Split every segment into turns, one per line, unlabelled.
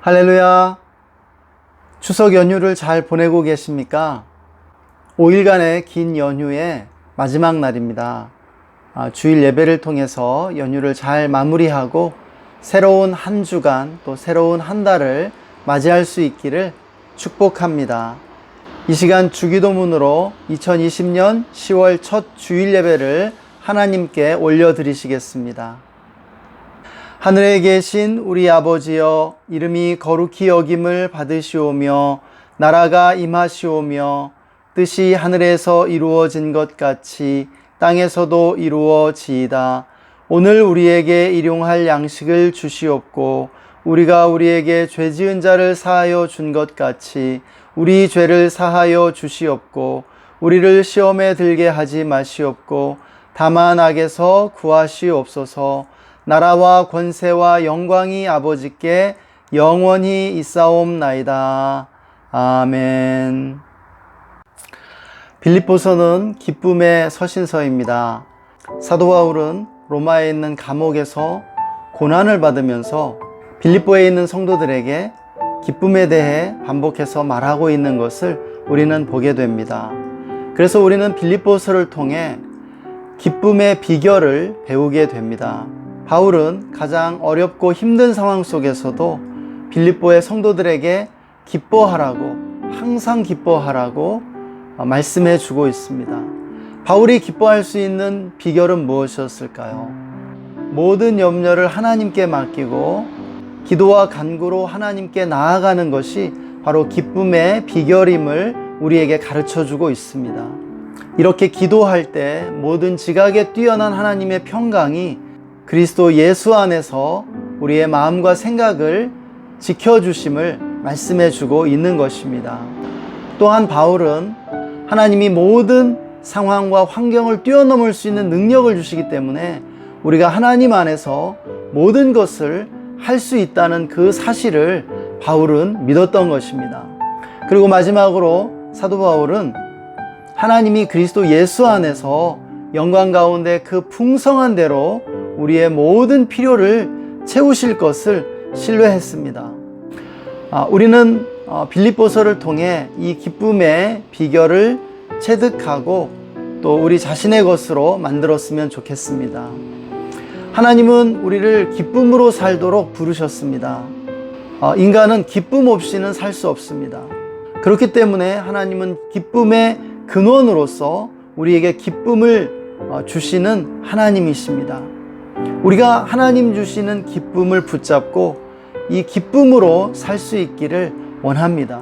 할렐루야. 추석 연휴를 잘 보내고 계십니까? 5일간의 긴 연휴의 마지막 날입니다. 주일 예배를 통해서 연휴를 잘 마무리하고 새로운 한 주간 또 새로운 한 달을 맞이할 수 있기를 축복합니다. 이 시간 주기도문으로 2020년 10월 첫 주일 예배를 하나님께 올려드리시겠습니다. 하늘에 계신 우리 아버지여, 이름이 거룩히 여김을 받으시오며 나라가 임하시오며 뜻이 하늘에서 이루어진 것 같이 땅에서도 이루어지이다. 오늘 우리에게 일용할 양식을 주시옵고 우리가 우리에게 죄 지은 자를 사하여 준 것 같이 우리 죄를 사하여 주시옵고 우리를 시험에 들게 하지 마시옵고 다만 악에서 구하시옵소서. 나라와 권세와 영광이 아버지께 영원히 있사옵나이다. 아멘. 빌립보서는 기쁨의 서신서입니다. 사도 바울은 로마에 있는 감옥에서 고난을 받으면서 빌립보에 있는 성도들에게 기쁨에 대해 반복해서 말하고 있는 것을 우리는 보게 됩니다. 그래서 우리는 빌립보서를 통해 기쁨의 비결을 배우게 됩니다. 바울은 가장 어렵고 힘든 상황 속에서도 빌립보의 성도들에게 기뻐하라고, 항상 기뻐하라고 말씀해 주고 있습니다. 바울이 기뻐할 수 있는 비결은 무엇이었을까요? 모든 염려를 하나님께 맡기고 기도와 간구로 하나님께 나아가는 것이 바로 기쁨의 비결임을 우리에게 가르쳐 주고 있습니다. 이렇게 기도할 때 모든 지각에 뛰어난 하나님의 평강이 그리스도 예수 안에서 우리의 마음과 생각을 지켜주심을 말씀해 주고 있는 것입니다. 또한 바울은 하나님이 모든 상황과 환경을 뛰어넘을 수 있는 능력을 주시기 때문에 우리가 하나님 안에서 모든 것을 할 수 있다는 그 사실을 바울은 믿었던 것입니다. 그리고 마지막으로 사도 바울은 하나님이 그리스도 예수 안에서 영광 가운데 그 풍성한 대로 우리의 모든 필요를 채우실 것을 신뢰했습니다. 우리는 빌립보서를 통해 이 기쁨의 비결을 체득하고 또 우리 자신의 것으로 만들었으면 좋겠습니다. 하나님은 우리를 기쁨으로 살도록 부르셨습니다. 인간은 기쁨 없이는 살 수 없습니다. 그렇기 때문에 하나님은 기쁨의 근원으로서 우리에게 기쁨을 주시는 하나님이십니다. 우리가 하나님 주시는 기쁨을 붙잡고 이 기쁨으로 살 수 있기를 원합니다.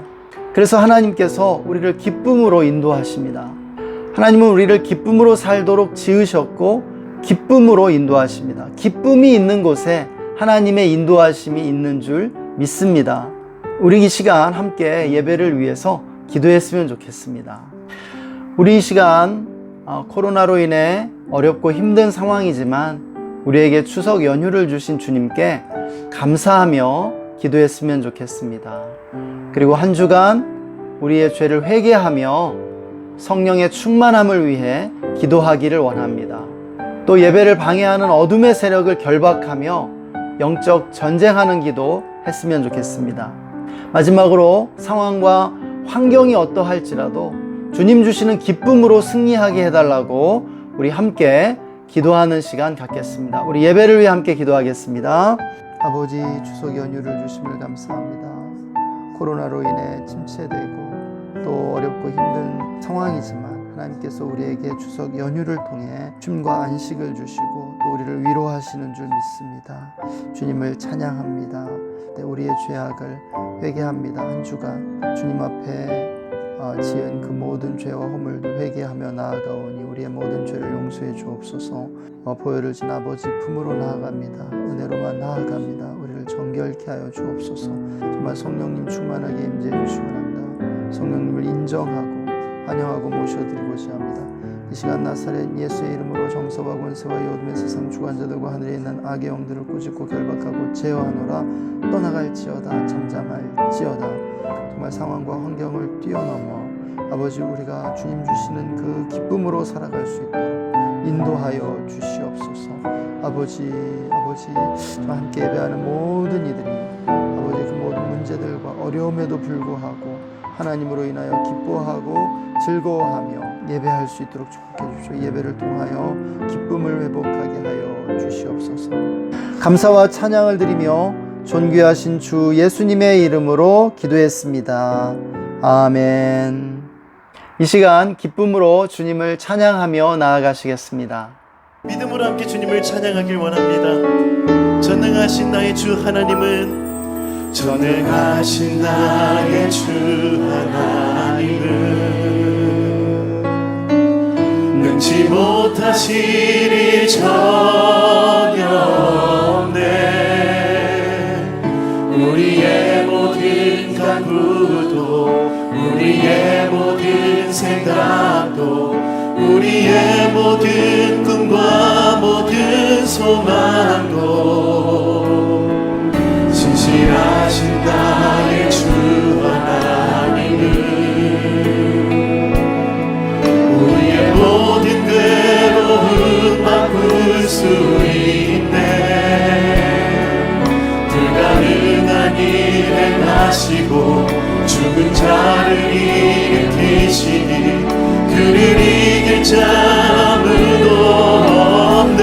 그래서 하나님께서 우리를 기쁨으로 인도하십니다. 하나님은 우리를 기쁨으로 살도록 지으셨고 기쁨으로 인도하십니다. 기쁨이 있는 곳에 하나님의 인도하심이 있는 줄 믿습니다. 우리 이 시간 함께 예배를 위해서 기도했으면 좋겠습니다. 우리 이 시간 코로나로 인해 어렵고 힘든 상황이지만 우리에게 추석 연휴를 주신 주님께 감사하며 기도했으면 좋겠습니다. 그리고 한 주간 우리의 죄를 회개하며 성령의 충만함을 위해 기도하기를 원합니다. 또 예배를 방해하는 어둠의 세력을 결박하며 영적 전쟁하는 기도 했으면 좋겠습니다. 마지막으로 상황과 환경이 어떠할지라도 주님 주시는 기쁨으로 승리하게 해달라고 우리 함께 기도하는 시간 갖겠습니다. 우리 예배를 위해 함께 기도하겠습니다. 아버지, 추석 연휴를 주심을 감사합니다. 코로나로 인해 침체되고 또 어렵고 힘든 상황이지만 하나님께서 우리에게 추석 연휴를 통해 쉼과 안식을 주시고 또 우리를 위로하시는 줄 믿습니다. 주님을 찬양합니다. 우리의 죄악을 회개합니다. 한 주간 주님 앞에 지은 그 모든 죄와 허물도 회개하며 나아가오니 우리의 모든 죄를 용서해 주옵소서. 보혈을 진 아버지 품으로 나아갑니다. 은혜로만 나아갑니다. 우리를 정결케 하여 주옵소서. 정말 성령님 충만하게 임재해 주시기 바랍니다. 성령님을 인정하고 환영하고 모셔드리고자 합니다. 이 시간 나사렛 예수의 이름으로 정서와 권세와 이 어둠의 세상 주관자들과 하늘에 있는 악의 영들을 꾸짖고 결박하고 제어하노라. 떠나갈지어다, 잠잠할지어다. 정말 상황과 환경을 뛰어넘어 아버지, 우리가 주님 주시는 그 기쁨으로 살아갈 수 있도록 인도하여 주시옵소서. 아버지, 저와 함께 예배하는 모든 이들이 아버지 그 모든 문제들과 어려움에도 불구하고 하나님으로 인하여 기뻐하고 즐거워하며 예배할 수 있도록 축복해 주시오. 예배를 통하여 기쁨을 회복하게 하여 주시옵소서. 감사와 찬양을 드리며 존귀하신 주 예수님의 이름으로 기도했습니다. 아멘. 이 시간 기쁨으로 주님을 찬양하며 나아가시겠습니다.
믿음으로 함께 주님을 찬양하길 원합니다. 전능하신 나의 주 하나님은, 전능하신 나의 주 하나님은 능치 못하실 일 전혀 없네. 우리의 모든 간구도, 우리의 모든 생각도, 우리의 모든 꿈과 모든 소망도 신실하신 나의 주 하나님은 우리의 모든 괴로움 바꿀 수 있네. 불가능한 일 행하시고 죽은 자를 일으키시니 그를 이길 자 아무도 없네.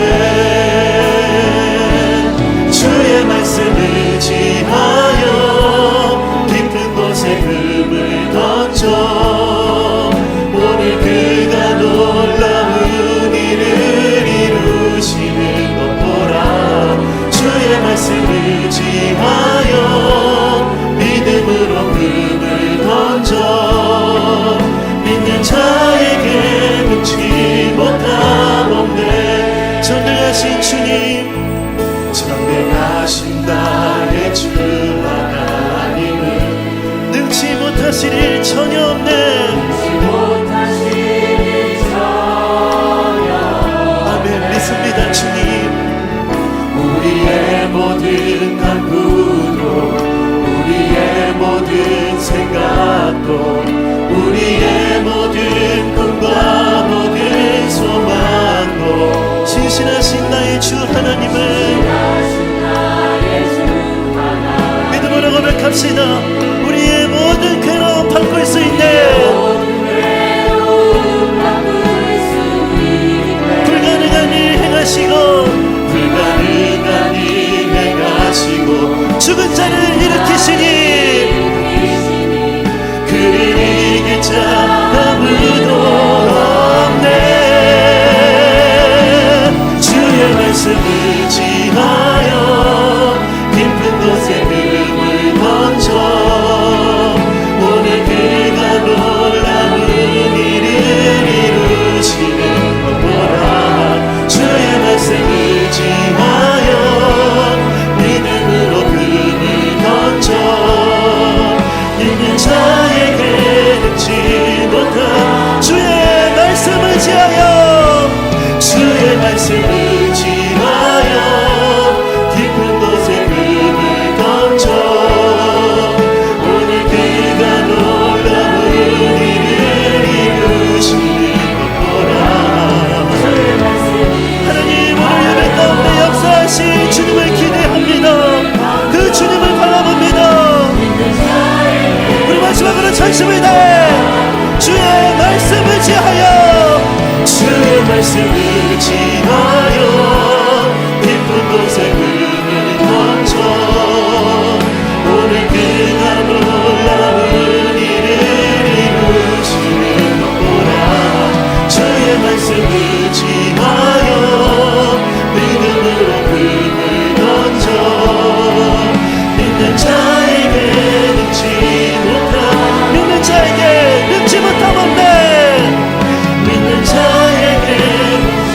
주의 말씀을 지하여 깊은 곳에 금을 던져 오늘 그가 놀라운 일을 이루시는 것 보라. 주의 말씀을 지하여 믿음으로 금을 던져 믿는 자에게 능치 못함 없네. 전능하신 주님, 전능하신 나의 주 하나님은 능치 못하실 일 전혀 없네. 아멘. 믿습니다 주님. 우리의 모든 간구도, 우리의 모든 생각도, 우리의 모든 꿈과 모든 소망도 신실하신 나의 주 하나님은 믿음으로 고백합시다. 우리의 모든 괴로움 바꿀 수 있네. 불가능한 일 행하시고, 불가능한 일 행하시고 죽은 자를 일으키시니 그를 이길 자 아무도 없네. 주의 말씀을 지하여 깊은 곳에 금을 던져 오늘 그가 놀라운 일을 이루시는 것 보라. 주의 말씀을 지하여 믿음으로 금을 던져 있는 자에게 능치 못한 주의 말씀을 지하여, 주의 말씀을 지하여 깊은 곳에 금을 던져 오늘 그가 놀라운 일을 이루시는 것 보라. 하나님, 오늘 예배 가운데 역사하신 주님을 기대합니다. 그 주님을 바라봅니다. 우리 마지막으로 전심을 다해 주의 말씀을 지하여, 주의 말씀을 지하여 깊은 곳에 금을 던져 오늘 그가 놀라운 일을 이루시는 것 보라. 주의 말씀을 지하여 믿음으로 금을 던져 믿는 자에게 능치 못함, 믿는 자에게 능치 못함 없네. 믿는 자에게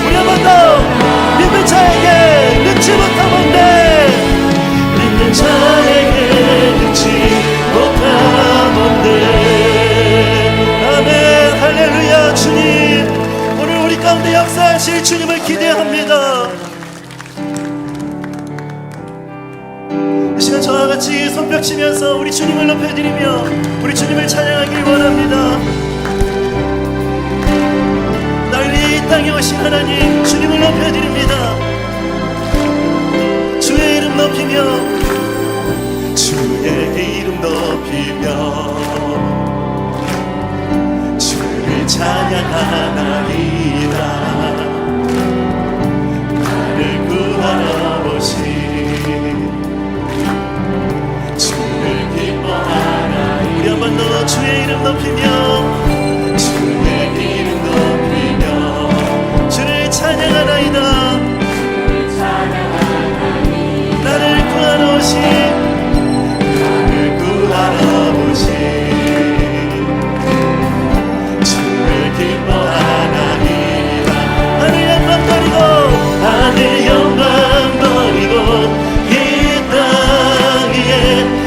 우리 한 번 더 믿는 자에게 능치 못함 없네. 믿는 자에게 능치 못함 없네. 아멘. 할렐루야. 주님, 오늘 우리 가운데 역사하실 주님을 기대합니다. 이 시간 저와 같이 손뼉치면서 우리 주님을 높여드리며 우리 주님을 찬양하길 원합니다. 날 위해 이 땅에 오신 하나님, 주님을 높여드립니다. 주의 이름 높이며, 주의 이름 높이며 주의 이름 높이며 주의 이름 높이며 주를 찬양하나이다. 나를 구하러 오신 주를 기뻐하나이다. 하늘 영광 버리고 하늘 영광 버리고 이 땅 위에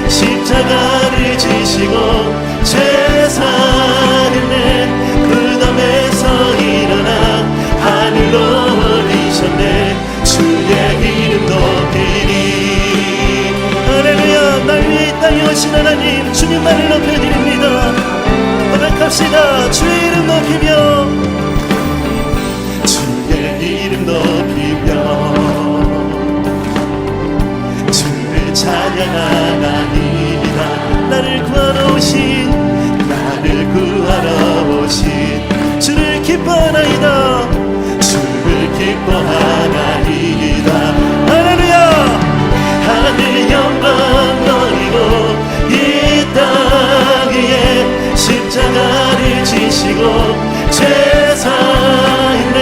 십자가를 지시고 죄사를 내 무덤에서 일어나 하늘로 올리셨네. 주의 이름 높이니 할렐루야. 날 위해 이 땅에 오신 하나님 주님만을 높여드립니다. 고백합시다. 주의 이름 높이며 주의 이름 높이며 주를 찬양하나이다. 나를 구하러 오신 주를 기뻐하나이다. 주를 기뻐하나이다. 할렐루야. 하늘 영광 너리고 이 땅 위에 십자가를 지시고 죄사인내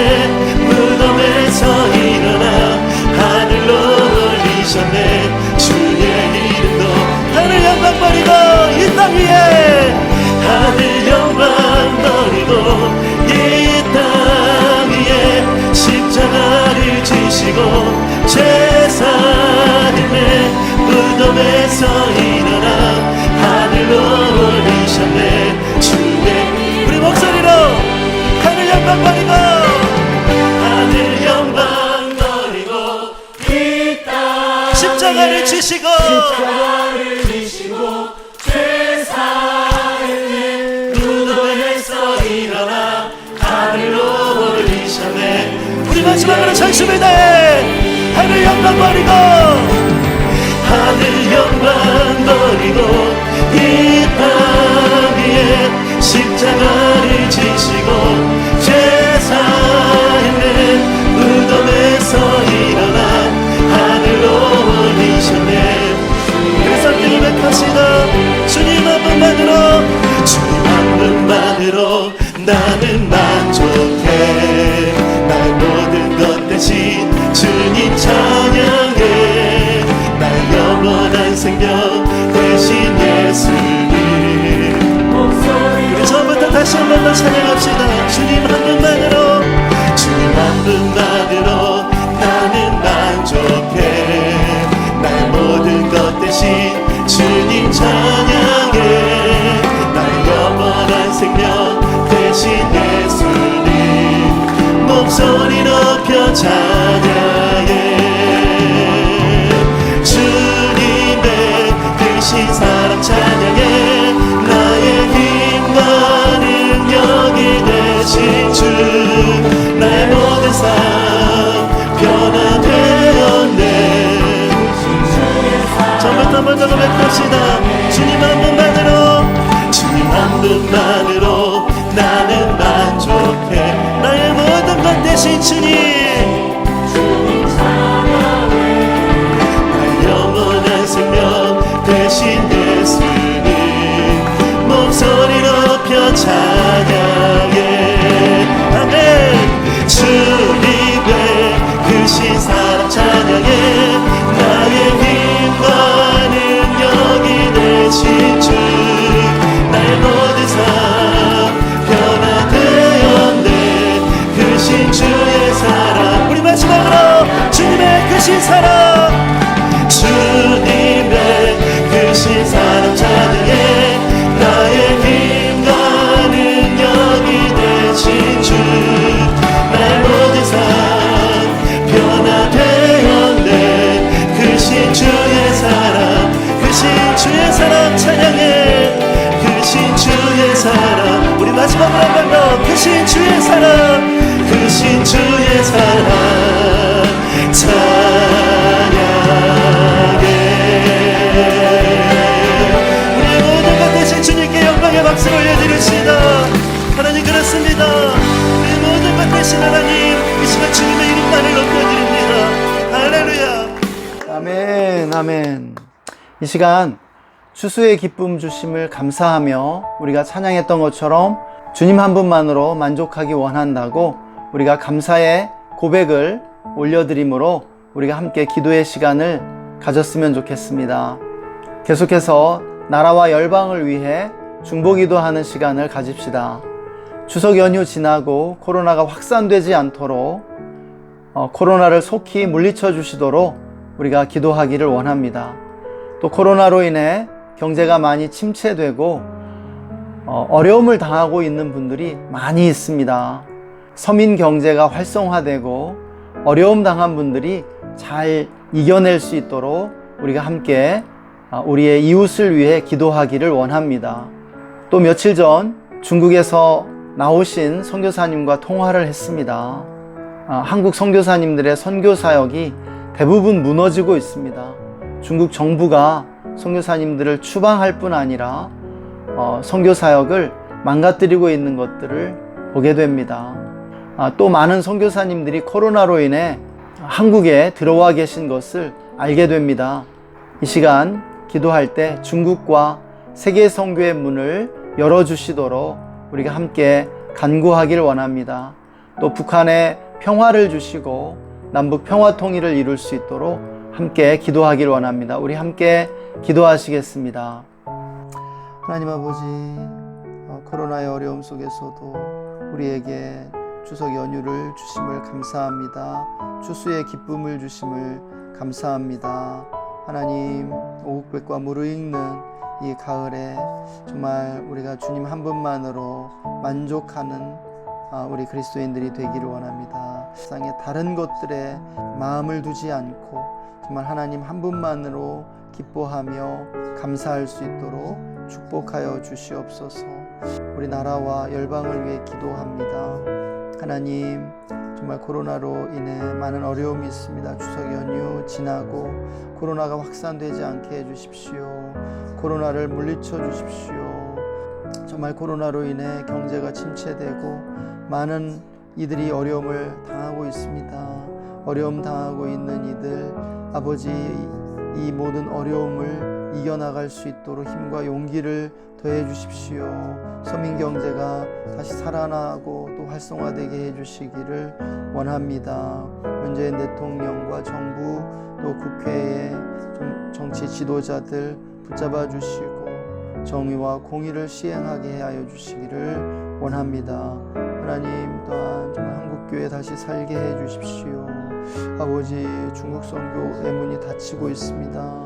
무덤에서 일어나 하늘로 올리셨네. 주의 이름도 하늘 영광 버리고 이 땅 위에 하늘 영광 버리고 이 땅 위에 십자가를 지시고 죄사인내 무덤에서 일어나 하늘로 올리셨네. 주의 우리 목소리로 하늘 영광 버리고 하늘 영광 버리고 이 땅 십자가를 지시고 죄사했네 무덤에서 일어나 하늘로 올리셨네. 우리 마지막으로 전심을 다해 하늘 영광 버리고 하늘 영광 버리고 이 땅 위에 십자가를 지시고 죄사했네 무덤에서 일어나 하늘로 올리셨네. 그래서 고백합시다. 주님 한 분만으로 주님 한 분만으로 나는 만족해. 나의 모든 것 대신 주님 찬양해. 나의 영원한 생명 대신 예수님. 우리 처음부터 다시 한 번 더 찬양합시다. 주님 한 분만으로 주님 한 분만으로 나는 만족해. 나의 모든 것 대신 주님 찬양해. 나의 영원한 생명 대신 예수님. 목소리 높여 찬양해. 주님의 크신 사랑 찬양해. 나의 힘과 능력이 되신 주. 나의 모든 삶 변화되었네. 처음부터 먼저 고백합시다. 주님 한 분만으로 주님 한 분만으로 나는 만족해. 나의 모든 것 대신 주님. 나의 영원한 생명 대신 예수님. 목소리 높여 찬양해. 아멘. 주님의 크신 사랑 찬양해. 나의 힘과 능력이 되신 주. 나의 모든 삶 변화되었네. 크신 주의 사랑. 우리 마지막으로 주님의 크신 사랑. 주님의 크신 사랑 찬양해. 나의 힘과 능력이 되신 주. 나의 모든 삶 변화되었네. 크신 주의 사랑. 크신 주의 사랑 찬양해. 크신 주의 사랑. 우리 마지막으로 한 번 더. 크신 주의 사랑. 크신 주의 사랑 찬양해. 우리의 모든 것 대신 주님께 영광의 박수를 올려드립시다. 하나님 그렇습니다. 우리의 모든 것 대신 하나님 이 시간 주님의 이름만을 높여드립니다. 할렐루야.
아멘, 아멘. 이 시간 추수의 기쁨 주심을 감사하며 우리가 찬양했던 것처럼 주님 한 분만으로 만족하기 원한다고 우리가 감사의 고백을 올려드림으로 우리가 함께 기도의 시간을 가졌으면 좋겠습니다. 계속해서 나라와 열방을 위해 중보기도하는 시간을 가집시다. 추석 연휴 지나고 코로나가 확산되지 않도록 코로나를 속히 물리쳐 주시도록 우리가 기도하기를 원합니다. 또 코로나로 인해 경제가 많이 침체되고 어려움을 당하고 있는 분들이 많이 있습니다. 서민 경제가 활성화되고 어려움 당한 분들이 잘 이겨낼 수 있도록 우리가 함께 우리의 이웃을 위해 기도하기를 원합니다. 또 며칠 전 중국에서 나오신 선교사님과 통화를 했습니다. 한국 선교사님들의 선교 사역이 대부분 무너지고 있습니다. 중국 정부가 선교사님들을 추방할 뿐 아니라 선교 사역을 망가뜨리고 있는 것들을 보게 됩니다. 또 많은 선교사님들이 코로나로 인해 한국에 들어와 계신 것을 알게 됩니다. 이 시간 기도할 때 중국과 세계 선교의 문을 열어주시도록 우리가 함께 간구하기를 원합니다. 또 북한에 평화를 주시고 남북 평화 통일을 이룰 수 있도록 함께 기도하기를 원합니다. 우리 함께 기도하시겠습니다. 하나님 아버지, 코로나의 어려움 속에서도 우리에게 추석 연휴를 주심을 감사합니다. 추수의 기쁨을 주심을 감사합니다. 하나님, 오국백과 무르익는 이 가을에 정말 우리가 주님 한 분만으로 만족하는 우리 그리스도인들이 되기를 원합니다. 세상의 다른 것들에 마음을 두지 않고 정말 하나님 한 분만으로 기뻐하며 감사할 수 있도록 축복하여 주시옵소서. 우리 나라와 열방을 위해 기도합니다. 하나님, 정말 코로나로 인해 많은 어려움이 있습니다. 추석 연휴 지나고 코로나가 확산되지 않게 해주십시오. 코로나를 물리쳐 주십시오. 정말 코로나로 인해 경제가 침체되고 많은 이들이 어려움을 당하고 있습니다. 어려움 당하고 있는 이들, 아버지, 이 모든 어려움을 이겨나갈 수 있도록 힘과 용기를 더해 주십시오. 서민 경제가 다시 살아나고 또 활성화되게 해 주시기를 원합니다. 문재인 대통령과 정부 또 국회의 정치 지도자들 붙잡아 주시고 정의와 공의를 시행하게 하여 주시기를 원합니다. 하나님, 또한 정말 한국교회 다시 살게 해 주십시오. 아버지, 중국 선교의 문이 닫히고 있습니다.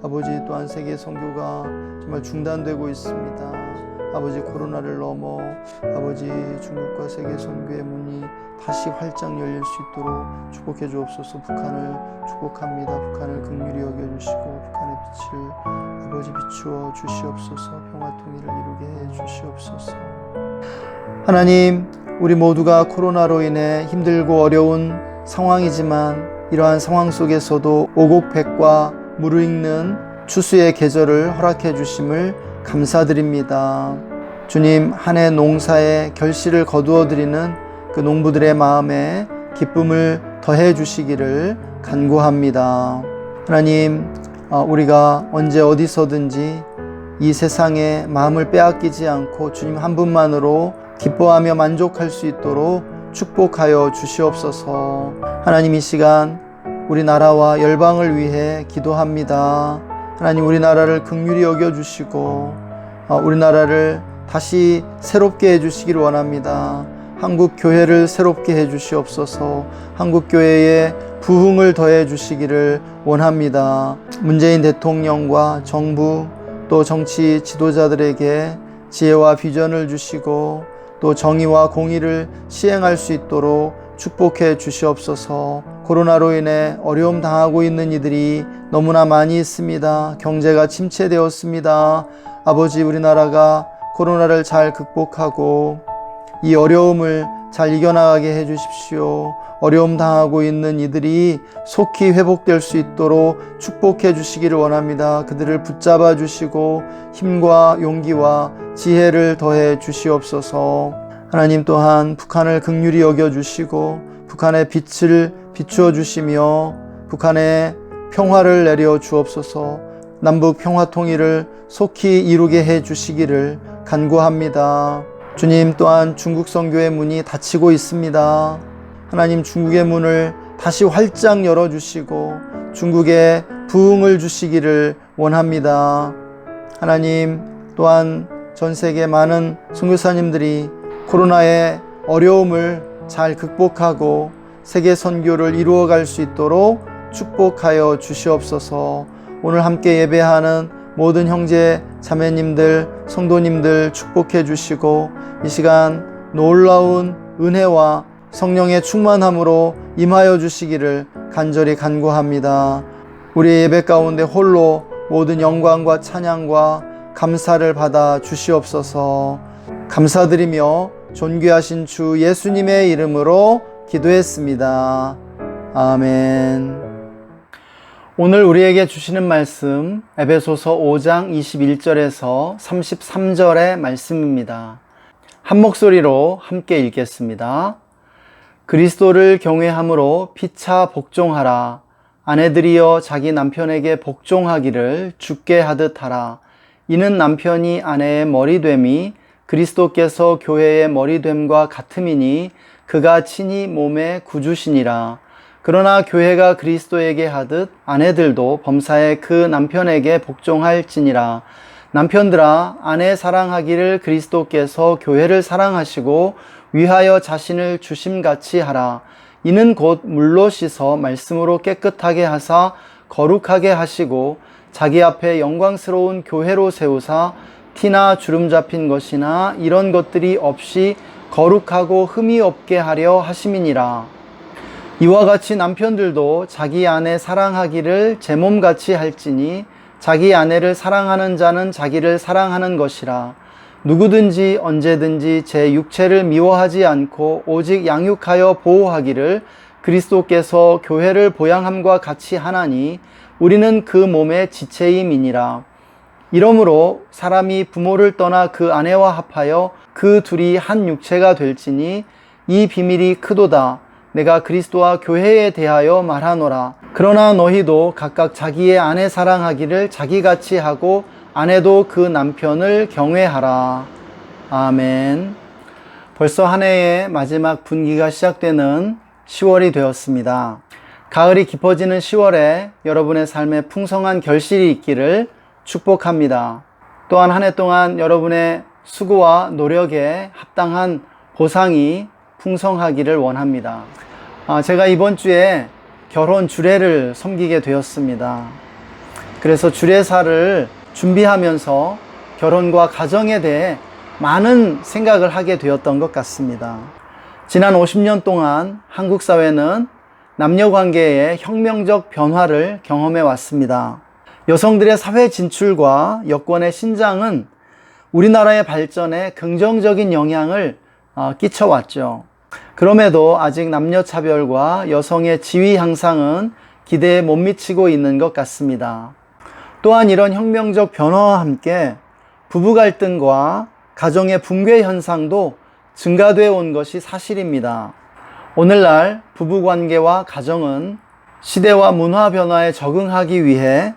아버지, 또한 세계 선교가 정말 중단되고 있습니다. 아버지, 코로나를 넘어 아버지 중국과 세계 선교의 문이 다시 활짝 열릴 수 있도록 축복해 주옵소서. 북한을 축복합니다. 북한을 긍휼히 여겨주시고 북한의 빛을 아버지 비추어 주시옵소서. 평화 통일을 이루게 해 주시옵소서. 하나님, 우리 모두가 코로나로 인해 힘들고 어려운 상황이지만 이러한 상황 속에서도 오곡백과 무르익는 추수의 계절을 허락해 주심을 감사드립니다. 주님, 한 해 농사의 결실을 거두어 드리는 그 농부들의 마음에 기쁨을 더해 주시기를 간구합니다. 하나님, 우리가 언제 어디서든지 이 세상에 마음을 빼앗기지 않고 주님 한 분만으로 기뻐하며 만족할 수 있도록 축복하여 주시옵소서. 하나님, 이 시간 우리나라와 열방을 위해 기도합니다. 하나님, 우리나라를 긍휼히 여겨주시고 우리나라를 다시 새롭게 해주시기를 원합니다. 한국 교회를 새롭게 해주시옵소서. 한국 교회에 부흥을 더해 주시기를 원합니다. 문재인 대통령과 정부 또 정치 지도자들에게 지혜와 비전을 주시고 또 정의와 공의를 시행할 수 있도록 축복해 주시옵소서. 코로나로 인해 어려움 당하고 있는 이들이 너무나 많이 있습니다. 경제가 침체되었습니다. 아버지, 우리나라가 코로나를 잘 극복하고 이 어려움을 잘 이겨나가게 해 주십시오. 어려움 당하고 있는 이들이 속히 회복될 수 있도록 축복해 주시기를 원합니다. 그들을 붙잡아 주시고 힘과 용기와 지혜를 더해 주시옵소서. 하나님, 또한 북한을 긍휼히 여겨 주시고 북한의 빛을 비추어 주시며 북한에 평화를 내려 주옵소서. 남북 평화 통일을 속히 이루게 해 주시기를 간구합니다. 주님, 또한 중국 선교의 문이 닫히고 있습니다. 하나님, 중국의 문을 다시 활짝 열어주시고 중국에 부흥을 주시기를 원합니다. 하나님, 또한 전 세계 많은 선교사님들이 코로나의 어려움을 잘 극복하고 세계 선교를 이루어갈 수 있도록 축복하여 주시옵소서. 오늘 함께 예배하는 모든 형제 자매님들, 성도님들 축복해 주시고 이 시간 놀라운 은혜와 성령의 충만함으로 임하여 주시기를 간절히 간구합니다. 우리의 예배 가운데 홀로 모든 영광과 찬양과 감사를 받아 주시옵소서. 감사드리며 존귀하신 주 예수님의 이름으로 기도했습니다. 아멘. 오늘 우리에게 주시는 말씀 에베소서 5장 21절에서 33절의 말씀입니다. 한 목소리로 함께 읽겠습니다. 그리스도를 경외함으로 피차 복종하라. 아내들이여 자기 남편에게 복종하기를 주께 하듯 하라. 이는 남편이 아내의 머리됨이 그리스도께서 교회의 머리됨과 같음이니 그가 친히 몸의 구주시니라. 그러나 교회가 그리스도에게 하듯 아내들도 범사에 그 남편에게 복종할지니라. 남편들아, 아내 사랑하기를 그리스도께서 교회를 사랑하시고 위하여 자신을 주심같이 하라. 이는 곧 물로 씻어 말씀으로 깨끗하게 하사 거룩하게 하시고 자기 앞에 영광스러운 교회로 세우사 티나 주름 잡힌 것이나 이런 것들이 없이 거룩하고 흠이 없게 하려 하심이니라. 이와 같이 남편들도 자기 아내 사랑하기를 제 몸같이 할지니 자기 아내를 사랑하는 자는 자기를 사랑하는 것이라. 누구든지 언제든지 제 육체를 미워하지 않고 오직 양육하여 보호하기를 그리스도께서 교회를 보양함과 같이 하나니 우리는 그 몸의 지체임이니라. 이러므로 사람이 부모를 떠나 그 아내와 합하여 그 둘이 한 육체가 될지니 이 비밀이 크도다. 내가 그리스도와 교회에 대하여 말하노라. 그러나 너희도 각각 자기의 아내 사랑하기를 자기같이 하고 아내도 그 남편을 경외하라. 아멘. 벌써 한 해의 마지막 분기가 시작되는 10월이 되었습니다. 가을이 깊어지는 10월에 여러분의 삶에 풍성한 결실이 있기를 축복합니다. 또한 한 해 동안 여러분의 수고와 노력에 합당한 보상이 풍성하기를 원합니다. 제가 이번 주에 결혼 주례를 섬기게 되었습니다. 그래서 주례사를 준비하면서 결혼과 가정에 대해 많은 생각을 하게 되었던 것 같습니다. 지난 50년 동안 한국 사회는 남녀 관계의 혁명적 변화를 경험해 왔습니다. 여성들의 사회 진출과 여권의 신장은 우리나라의 발전에 긍정적인 영향을 끼쳐왔죠. 그럼에도 아직 남녀 차별과 여성의 지위 향상은 기대에 못 미치고 있는 것 같습니다. 또한 이런 혁명적 변화와 함께 부부 갈등과 가정의 붕괴 현상도 증가되어 온 것이 사실입니다. 오늘날 부부 관계와 가정은 시대와 문화 변화에 적응하기 위해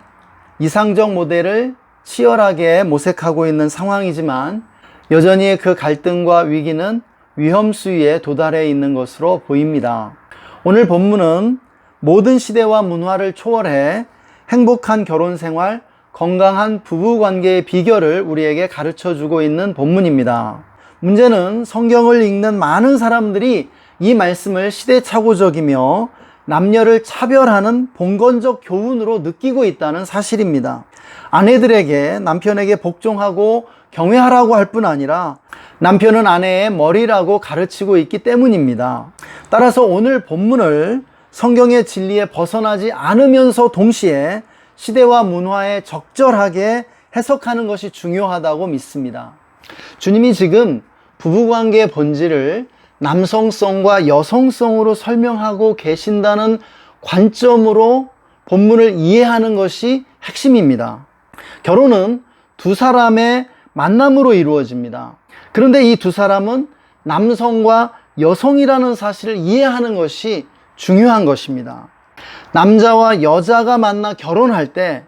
이상적 모델을 치열하게 모색하고 있는 상황이지만 여전히 그 갈등과 위기는 위험 수위에 도달해 있는 것으로 보입니다. 오늘 본문은 모든 시대와 문화를 초월해 행복한 결혼 생활, 건강한 부부 관계의 비결을 우리에게 가르쳐 주고 있는 본문입니다. 문제는 성경을 읽는 많은 사람들이 이 말씀을 시대착오적이며 남녀를 차별하는 봉건적 교훈으로 느끼고 있다는 사실입니다. 아내들에게 남편에게 복종하고 경외하라고 할 뿐 아니라 남편은 아내의 머리라고 가르치고 있기 때문입니다. 따라서 오늘 본문을 성경의 진리에 벗어나지 않으면서 동시에 시대와 문화에 적절하게 해석하는 것이 중요하다고 믿습니다. 주님이 지금 부부관계의 본질을 남성성과 여성성으로 설명하고 계신다는 관점으로 본문을 이해하는 것이 핵심입니다. 결혼은 두 사람의 만남으로 이루어집니다. 그런데 이 두 사람은 남성과 여성이라는 사실을 이해하는 것이 중요한 것입니다. 남자와 여자가 만나 결혼할 때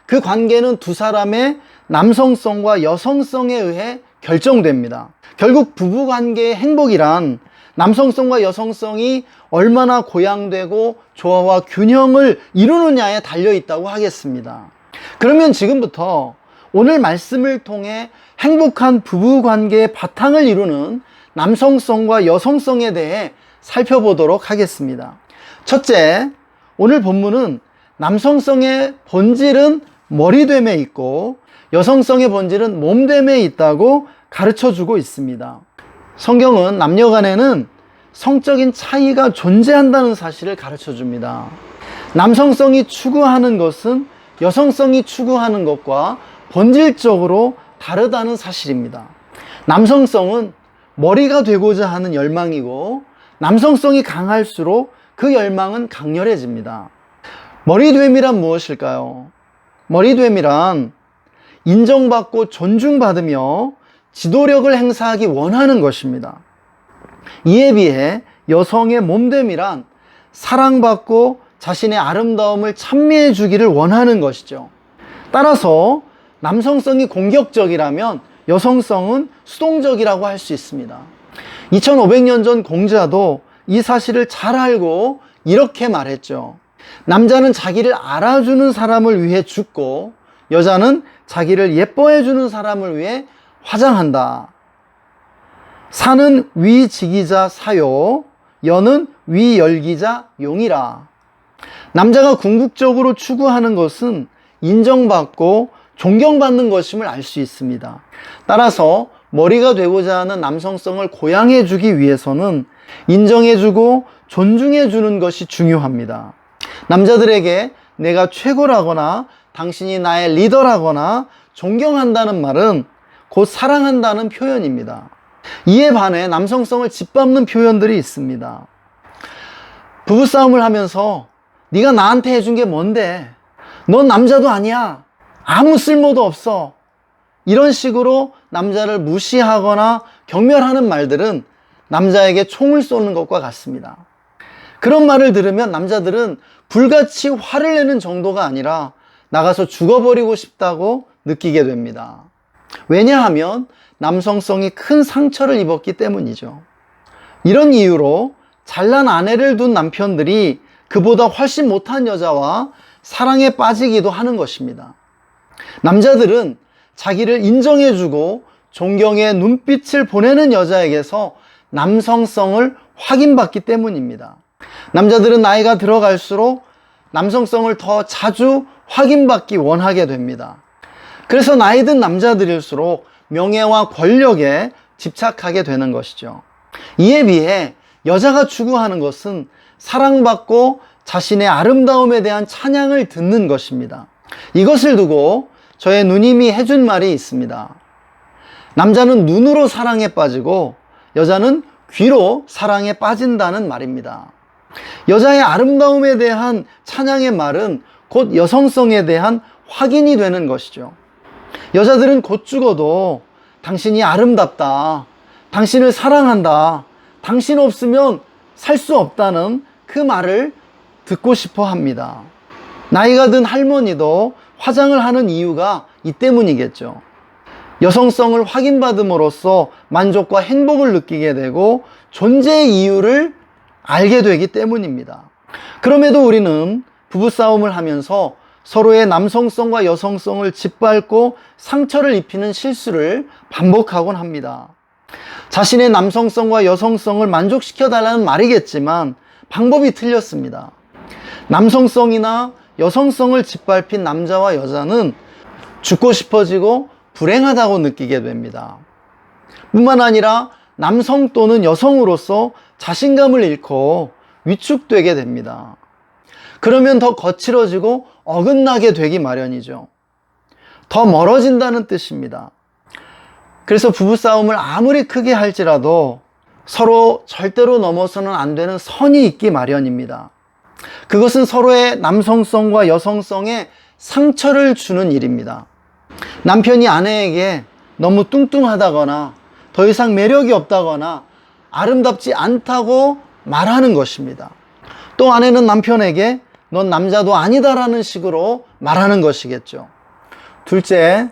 그 관계는 두 사람의 남성성과 여성성에 의해 결정됩니다. 결국 부부 관계의 행복이란 남성성과 여성성이 얼마나 고양되고 조화와 균형을 이루느냐에 달려 있다고 하겠습니다. 그러면 지금부터 오늘 말씀을 통해 행복한 부부 관계의 바탕을 이루는 남성성과 여성성에 대해 살펴보도록 하겠습니다. 첫째, 오늘 본문은 남성성의 본질은 머리됨에 있고 여성성의 본질은 몸됨에 있다고 가르쳐 주고 있습니다. 성경은 남녀 간에는 성적인 차이가 존재한다는 사실을 가르쳐 줍니다. 남성성이 추구하는 것은 여성성이 추구하는 것과 본질적으로 다르다는 사실입니다. 남성성은 머리가 되고자 하는 열망이고 남성성이 강할수록 그 열망은 강렬해집니다. 머리됨이란 무엇일까요? 머리됨이란 인정받고 존중받으며 지도력을 행사하기 원하는 것입니다. 이에 비해 여성의 몸됨이란 사랑받고 자신의 아름다움을 찬미해 주기를 원하는 것이죠. 따라서 남성성이 공격적이라면 여성성은 수동적이라고 할 수 있습니다. 2500년 전 공자도 이 사실을 잘 알고 이렇게 말했죠. 남자는 자기를 알아주는 사람을 위해 죽고 여자는 자기를 예뻐해 주는 사람을 위해 화장한다. 사는 위지기자 사요, 여는 위열기자 용이라. 남자가 궁극적으로 추구하는 것은 인정받고 존경받는 것임을 알 수 있습니다. 따라서 머리가 되고자 하는 남성성을 고양해주기 위해서는 인정해주고 존중해주는 것이 중요합니다. 남자들에게 내가 최고라거나 당신이 나의 리더라거나 존경한다는 말은 곧 사랑한다는 표현입니다. 이에 반해 남성성을 짓밟는 표현들이 있습니다. 부부싸움을 하면서 네가 나한테 해준 게 뭔데? 넌 남자도 아니야. 아무 쓸모도 없어. 이런 식으로 남자를 무시하거나 경멸하는 말들은 남자에게 총을 쏘는 것과 같습니다. 그런 말을 들으면 남자들은 불같이 화를 내는 정도가 아니라 나가서 죽어버리고 싶다고 느끼게 됩니다. 왜냐하면 남성성이 큰 상처를 입었기 때문이죠. 이런 이유로 잘난 아내를 둔 남편들이 그보다 훨씬 못한 여자와 사랑에 빠지기도 하는 것입니다. 남자들은 자기를 인정해주고 존경의 눈빛을 보내는 여자에게서 남성성을 확인받기 때문입니다. 남자들은 나이가 들어갈수록 남성성을 더 자주 확인받기 원하게 됩니다. 그래서 나이 든 남자들일수록 명예와 권력에 집착하게 되는 것이죠. 이에 비해 여자가 추구하는 것은 사랑받고 자신의 아름다움에 대한 찬양을 듣는 것입니다. 이것을 두고 저의 누님이 해준 말이 있습니다. 남자는 눈으로 사랑에 빠지고 여자는 귀로 사랑에 빠진다는 말입니다. 여자의 아름다움에 대한 찬양의 말은 곧 여성성에 대한 확인이 되는 것이죠. 여자들은 곧 죽어도 당신이 아름답다, 당신을 사랑한다, 당신 없으면 살 수 없다는 그 말을 듣고 싶어 합니다. 나이가 든 할머니도 화장을 하는 이유가 이 때문이겠죠. 여성성을 확인받음으로써 만족과 행복을 느끼게 되고 존재의 이유를 알게 되기 때문입니다. 그럼에도 우리는 부부싸움을 하면서 서로의 남성성과 여성성을 짓밟고 상처를 입히는 실수를 반복하곤 합니다. 자신의 남성성과 여성성을 만족시켜 달라는 말이겠지만 방법이 틀렸습니다. 남성성이나 여성성을 짓밟힌 남자와 여자는 죽고 싶어지고 불행하다고 느끼게 됩니다. 뿐만 아니라 남성 또는 여성으로서 자신감을 잃고 위축되게 됩니다. 그러면 더 거칠어지고 어긋나게 되기 마련이죠. 더 멀어진다는 뜻입니다. 그래서 부부싸움을 아무리 크게 할지라도 서로 절대로 넘어서는 안 되는 선이 있기 마련입니다. 그것은 서로의 남성성과 여성성에 상처를 주는 일입니다. 남편이 아내에게 너무 뚱뚱하다거나 더 이상 매력이 없다거나 아름답지 않다고 말하는 것입니다. 또 아내는 남편에게 넌 남자도 아니다라는 식으로 말하는 것이겠죠. 둘째,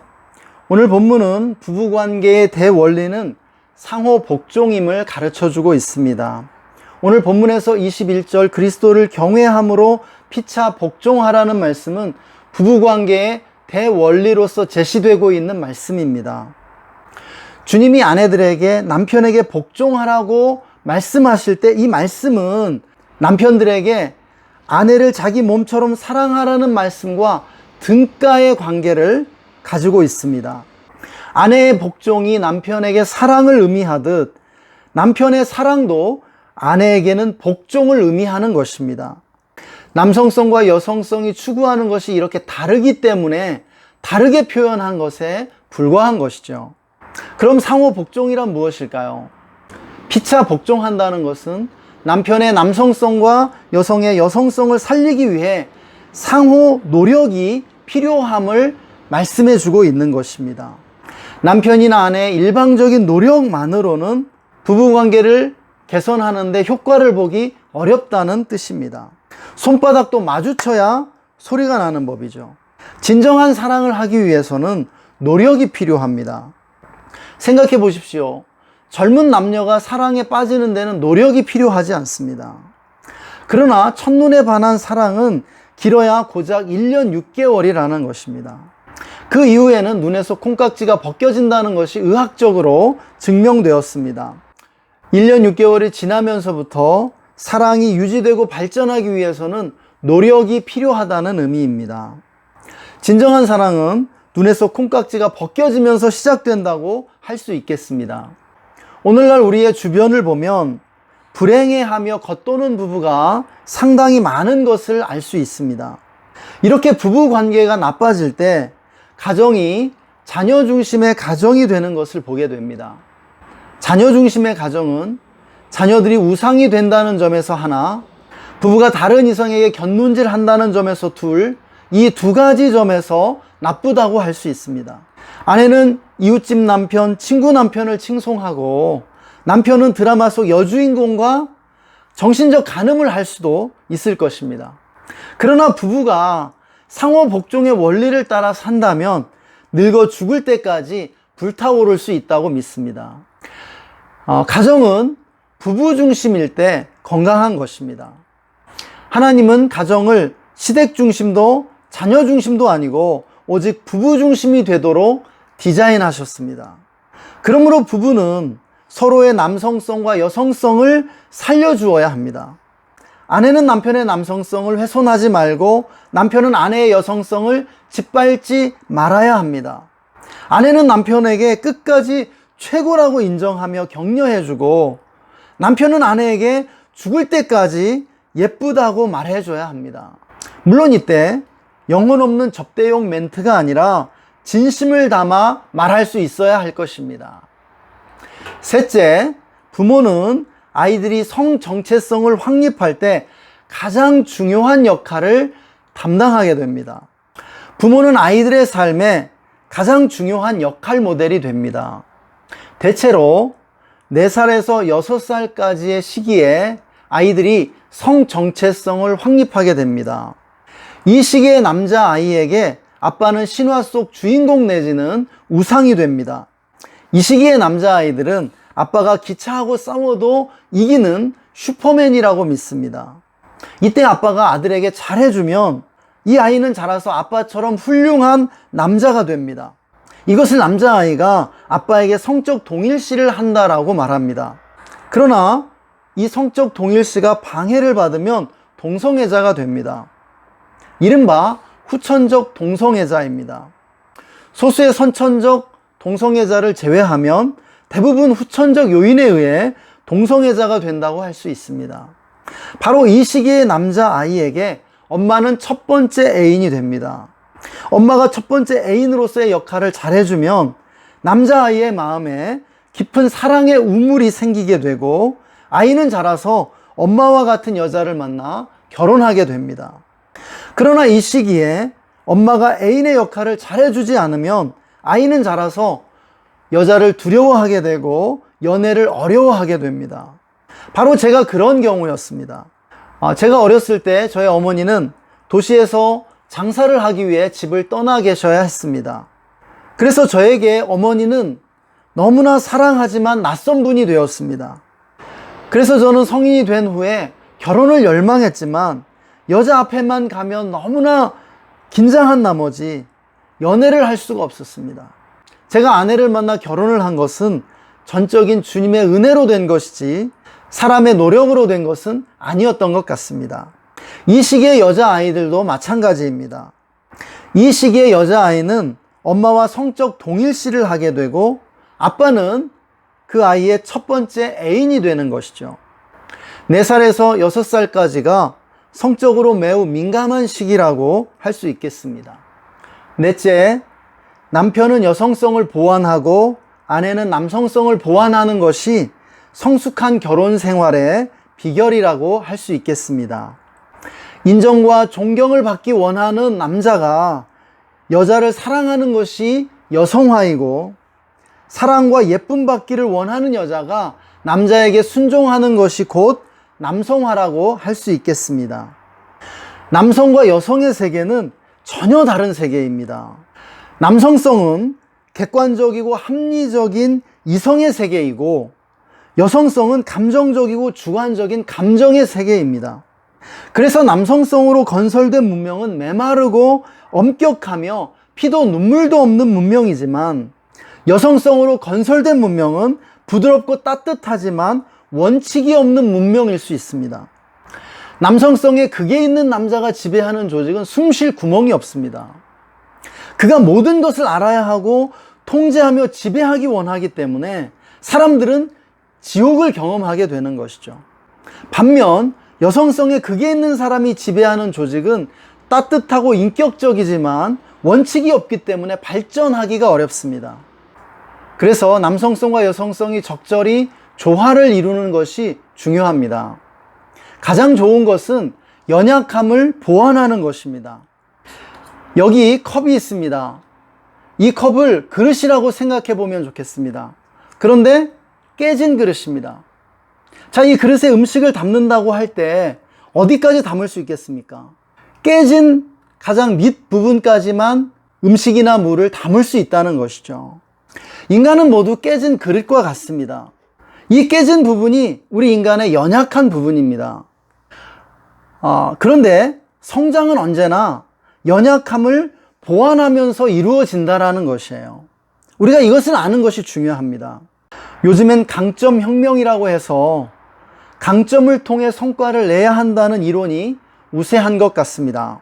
오늘 본문은 부부관계의 대원리는 상호 복종임을 가르쳐주고 있습니다. 오늘 본문에서 21절 그리스도를 경외함으로 피차 복종하라는 말씀은 부부관계의 대원리로서 제시되고 있는 말씀입니다. 주님이 아내들에게 남편에게 복종하라고 말씀하실 때 이 말씀은 남편들에게 아내를 자기 몸처럼 사랑하라는 말씀과 등가의 관계를 가지고 있습니다. 아내의 복종이 남편에게 사랑을 의미하듯 남편의 사랑도 아내에게는 복종을 의미하는 것입니다. 남성성과 여성성이 추구하는 것이 이렇게 다르기 때문에 다르게 표현한 것에 불과한 것이죠. 그럼 상호 복종이란 무엇일까요? 피차 복종한다는 것은 남편의 남성성과 여성의 여성성을 살리기 위해 상호 노력이 필요함을 말씀해 주고 있는 것입니다. 남편이나 아내의 일방적인 노력만으로는 부부관계를 개선하는데 효과를 보기 어렵다는 뜻입니다. 손바닥도 마주쳐야 소리가 나는 법이죠. 진정한 사랑을 하기 위해서는 노력이 필요합니다. 생각해 보십시오. 젊은 남녀가 사랑에 빠지는 데는 노력이 필요하지 않습니다. 그러나 첫눈에 반한 사랑은 길어야 고작 1년 6개월이라는 것입니다. 그 이후에는 눈에서 콩깍지가 벗겨진다는 것이 의학적으로 증명되었습니다. 1년 6개월이 지나면서부터 사랑이 유지되고 발전하기 위해서는 노력이 필요하다는 의미입니다. 진정한 사랑은 눈에서 콩깍지가 벗겨지면서 시작된다고 할 수 있겠습니다. 오늘날 우리의 주변을 보면 불행해하며 겉도는 부부가 상당히 많은 것을 알 수 있습니다. 이렇게 부부 관계가 나빠질 때 가정이 자녀 중심의 가정이 되는 것을 보게 됩니다. 자녀 중심의 가정은 자녀들이 우상이 된다는 점에서 하나, 부부가 다른 이성에게 곁눈질 한다는 점에서 둘, 이 두 가지 점에서 나쁘다고 할 수 있습니다. 아내는 이웃집 남편, 친구 남편을 칭송하고 남편은 드라마 속 여주인공과 정신적 간음을 할 수도 있을 것입니다. 그러나 부부가 상호 복종의 원리를 따라 산다면 늙어 죽을 때까지 불타오를 수 있다고 믿습니다. 가정은 부부 중심일 때 건강한 것입니다. 하나님은 가정을 시댁 중심도 자녀 중심도 아니고 오직 부부 중심이 되도록 디자인하셨습니다. 그러므로 부부는 서로의 남성성과 여성성을 살려주어야 합니다. 아내는 남편의 남성성을 훼손하지 말고 남편은 아내의 여성성을 짓밟지 말아야 합니다. 아내는 남편에게 끝까지 최고라고 인정하며 격려해주고 남편은 아내에게 죽을 때까지 예쁘다고 말해줘야 합니다. 물론 이때 영혼 없는 접대용 멘트가 아니라 진심을 담아 말할 수 있어야 할 것입니다. 셋째, 부모는 아이들이 성 정체성을 확립할 때 가장 중요한 역할을 담당하게 됩니다. 부모는 아이들의 삶에 가장 중요한 역할 모델이 됩니다. 대체로 4살에서 6살까지의 시기에 아이들이 성 정체성을 확립하게 됩니다. 이 시기의 남자아이에게 아빠는 신화 속 주인공 내지는 우상이 됩니다. 이 시기의 남자아이들은 아빠가 기차하고 싸워도 이기는 슈퍼맨이라고 믿습니다. 이때 아빠가 아들에게 잘해주면 이 아이는 자라서 아빠처럼 훌륭한 남자가 됩니다. 이것을 남자아이가 아빠에게 성적 동일시를 한다라고 말합니다. 그러나 이 성적 동일시가 방해를 받으면 동성애자가 됩니다. 이른바 후천적 동성애자입니다. 소수의 선천적 동성애자를 제외하면 대부분 후천적 요인에 의해 동성애자가 된다고 할 수 있습니다. 바로 이 시기의 남자아이에게 엄마는 첫 번째 애인이 됩니다. 엄마가 첫 번째 애인으로서의 역할을 잘해주면 남자아이의 마음에 깊은 사랑의 우물이 생기게 되고 아이는 자라서 엄마와 같은 여자를 만나 결혼하게 됩니다. 그러나 이 시기에 엄마가 애인의 역할을 잘해주지 않으면 아이는 자라서 여자를 두려워하게 되고 연애를 어려워하게 됩니다. 바로 제가 그런 경우였습니다. 제가 어렸을 때 저희 어머니는 도시에서 장사를 하기 위해 집을 떠나 계셔야 했습니다. 그래서 저에게 어머니는 너무나 사랑하지만 낯선 분이 되었습니다. 그래서 저는 성인이 된 후에 결혼을 열망했지만 여자 앞에만 가면 너무나 긴장한 나머지 연애를 할 수가 없었습니다. 제가 아내를 만나 결혼을 한 것은 전적인 주님의 은혜로 된 것이지 사람의 노력으로 된 것은 아니었던 것 같습니다. 이 시기의 여자아이들도 마찬가지입니다. 이 시기의 여자아이는 엄마와 성적 동일시를 하게 되고 아빠는 그 아이의 첫 번째 애인이 되는 것이죠. 4살에서 6살까지가 성적으로 매우 민감한 시기라고 할 수 있겠습니다. 넷째, 남편은 여성성을 보완하고 아내는 남성성을 보완하는 것이 성숙한 결혼 생활의 비결이라고 할 수 있겠습니다. 인정과 존경을 받기 원하는 남자가 여자를 사랑하는 것이 여성화이고, 사랑과 예쁨 받기를 원하는 여자가 남자에게 순종하는 것이 곧 남성화라고 할 수 있겠습니다. 남성과 여성의 세계는 전혀 다른 세계입니다. 남성성은 객관적이고 합리적인 이성의 세계이고, 여성성은 감정적이고 주관적인 감정의 세계입니다. 그래서 남성성으로 건설된 문명은 메마르고 엄격하며 피도 눈물도 없는 문명이지만, 여성성으로 건설된 문명은 부드럽고 따뜻하지만 원칙이 없는 문명일 수 있습니다. 남성성에 극에 있는 남자가 지배하는 조직은 숨 쉴 구멍이 없습니다. 그가 모든 것을 알아야 하고 통제하며 지배하기 원하기 때문에 사람들은 지옥을 경험하게 되는 것이죠. 반면 여성성에 극에 있는 사람이 지배하는 조직은 따뜻하고 인격적이지만 원칙이 없기 때문에 발전하기가 어렵습니다. 그래서 남성성과 여성성이 적절히 조화를 이루는 것이 중요합니다. 가장 좋은 것은 연약함을 보완하는 것입니다. 여기 컵이 있습니다. 이 컵을 그릇이라고 생각해 보면 좋겠습니다. 그런데 깨진 그릇입니다. 자, 이 그릇에 음식을 담는다고 할 때 어디까지 담을 수 있겠습니까? 깨진 가장 밑부분까지만 음식이나 물을 담을 수 있다는 것이죠. 인간은 모두 깨진 그릇과 같습니다. 이 깨진 부분이 우리 인간의 연약한 부분입니다. 그런데 성장은 언제나 연약함을 보완하면서 이루어진다는 것이에요. 우리가 이것을 아는 것이 중요합니다. 요즘엔 강점 혁명이라고 해서 강점을 통해 성과를 내야 한다는 이론이 우세한 것 같습니다.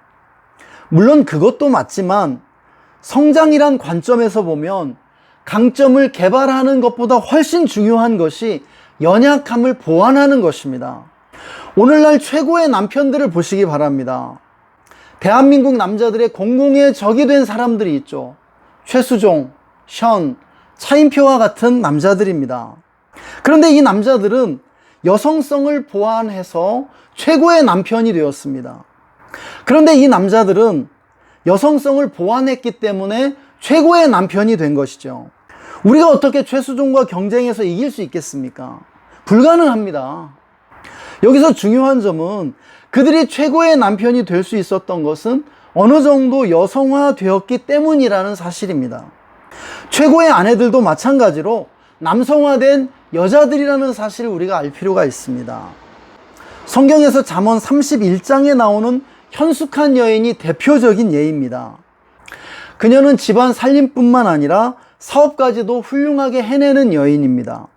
물론 그것도 맞지만 성장이란 관점에서 보면 강점을 개발하는 것보다 훨씬 중요한 것이 연약함을 보완하는 것입니다. 오늘날 최고의 남편들을 보시기 바랍니다. 대한민국 남자들의 공공의 적이 된 사람들이 있죠. 최수종, 션, 차인표와 같은 남자들입니다. 그런데 이 남자들은 여성성을 보완해서 최고의 남편이 되었습니다. 그런데 이 남자들은 여성성을 보완했기 때문에 최고의 남편이 된 것이죠. 우리가 어떻게 최수종과 경쟁해서 이길 수 있겠습니까? 불가능합니다. 여기서 중요한 점은 그들이 최고의 남편이 될 수 있었던 것은 어느 정도 여성화되었기 때문이라는 사실입니다. 최고의 아내들도 마찬가지로 남성화된 여자들이라는 사실을 우리가 알 필요가 있습니다. 성경에서 잠언 31장에 나오는 현숙한 여인이 대표적인 예입니다. 그녀는 집안 살림뿐만 아니라 사업까지도 훌륭하게 해내는 여인입니다.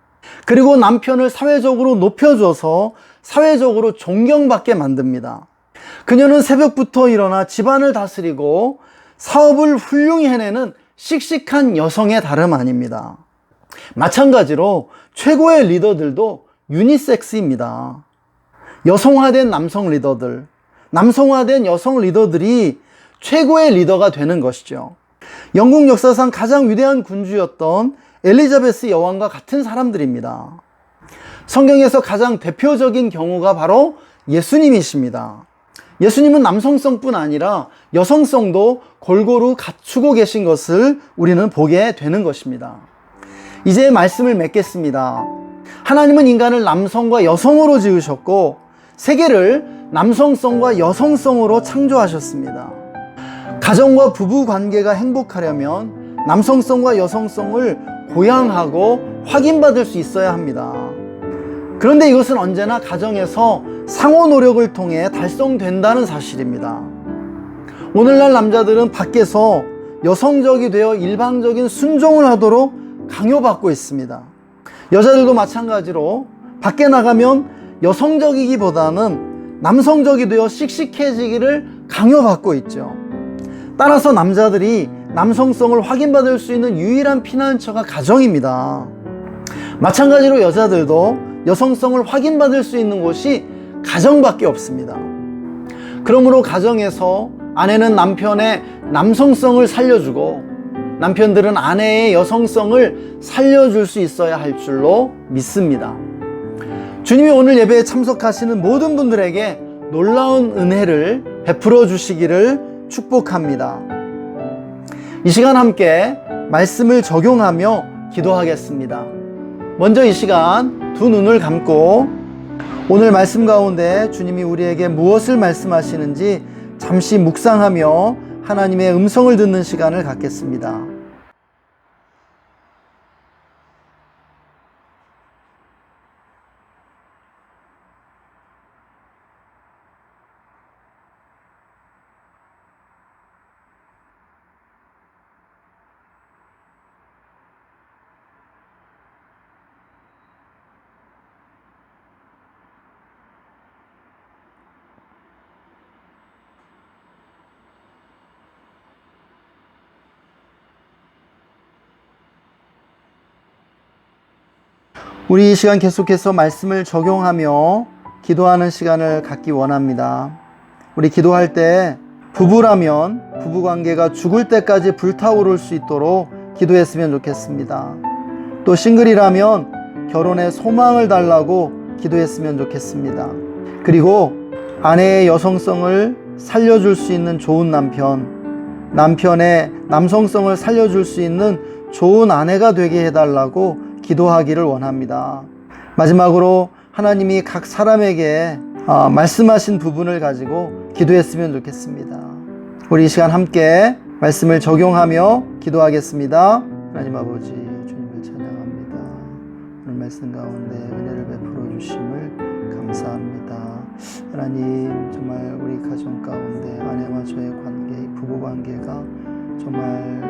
그리고 남편을 사회적으로 높여줘서 사회적으로 존경받게 만듭니다. 그녀는 새벽부터 일어나 집안을 다스리고 사업을 훌륭히 해내는 씩씩한 여성의 다름 아닙니다. 마찬가지로 최고의 리더들도 유니섹스입니다. 여성화된 남성 리더들, 남성화된 여성 리더들이 최고의 리더가 되는 것이죠. 영국 역사상 가장 위대한 군주였던 엘리자베스 여왕과 같은 사람들입니다. 성경에서 가장 대표적인 경우가 바로 예수님이십니다. 예수님은 남성성뿐 아니라 여성성도 골고루 갖추고 계신 것을 우리는 보게 되는 것입니다. 이제 말씀을 맺겠습니다. 하나님은 인간을 남성과 여성으로 지으셨고 세계를 남성성과 여성성으로 창조하셨습니다. 가정과 부부 관계가 행복하려면 남성성과 여성성을 고양하고 확인받을 수 있어야 합니다. 그런데 이것은 언제나 가정에서 상호 노력을 통해 달성된다는 사실입니다. 오늘날 남자들은 밖에서 여성적이 되어 일방적인 순종을 하도록 강요받고 있습니다. 여자들도 마찬가지로 밖에 나가면 여성적이기보다는 남성적이 되어 씩씩해지기를 강요받고 있죠. 따라서 남자들이 남성성을 확인받을 수 있는 유일한 피난처가 가정입니다. 마찬가지로 여자들도 여성성을 확인받을 수 있는 곳이 가정밖에 없습니다. 그러므로 가정에서 아내는 남편의 남성성을 살려주고 남편들은 아내의 여성성을 살려줄 수 있어야 할 줄로 믿습니다. 주님이 오늘 예배에 참석하시는 모든 분들에게 놀라운 은혜를 베풀어 주시기를 축복합니다. 이 시간 함께 말씀을 적용하며 기도하겠습니다. 먼저 이 시간 두 눈을 감고 오늘 말씀 가운데 주님이 우리에게 무엇을 말씀하시는지 잠시 묵상하며 하나님의 음성을 듣는 시간을 갖겠습니다. 우리 이 시간 계속해서 말씀을 적용하며 기도하는 시간을 갖기 원합니다. 우리 기도할 때 부부라면 부부관계가 죽을 때까지 불타오를 수 있도록 기도했으면 좋겠습니다. 또 싱글이라면 결혼의 소망을 달라고 기도했으면 좋겠습니다. 그리고 아내의 여성성을 살려줄 수 있는 좋은 남편, 남편의 남성성을 살려줄 수 있는 좋은 아내가 되게 해달라고 기도하기를 원합니다. 마지막으로 하나님이 각 사람에게 말씀하신 부분을 가지고 기도했으면 좋겠습니다. 우리 이 시간 함께 말씀을 적용하며 기도하겠습니다. 하나님 아버지, 주님을 찬양합니다. 오늘 말씀 가운데 은혜를 베풀어 주심을 감사합니다. 하나님, 정말 우리 가정 가운데 아내와 저의 관계, 부부 관계가 정말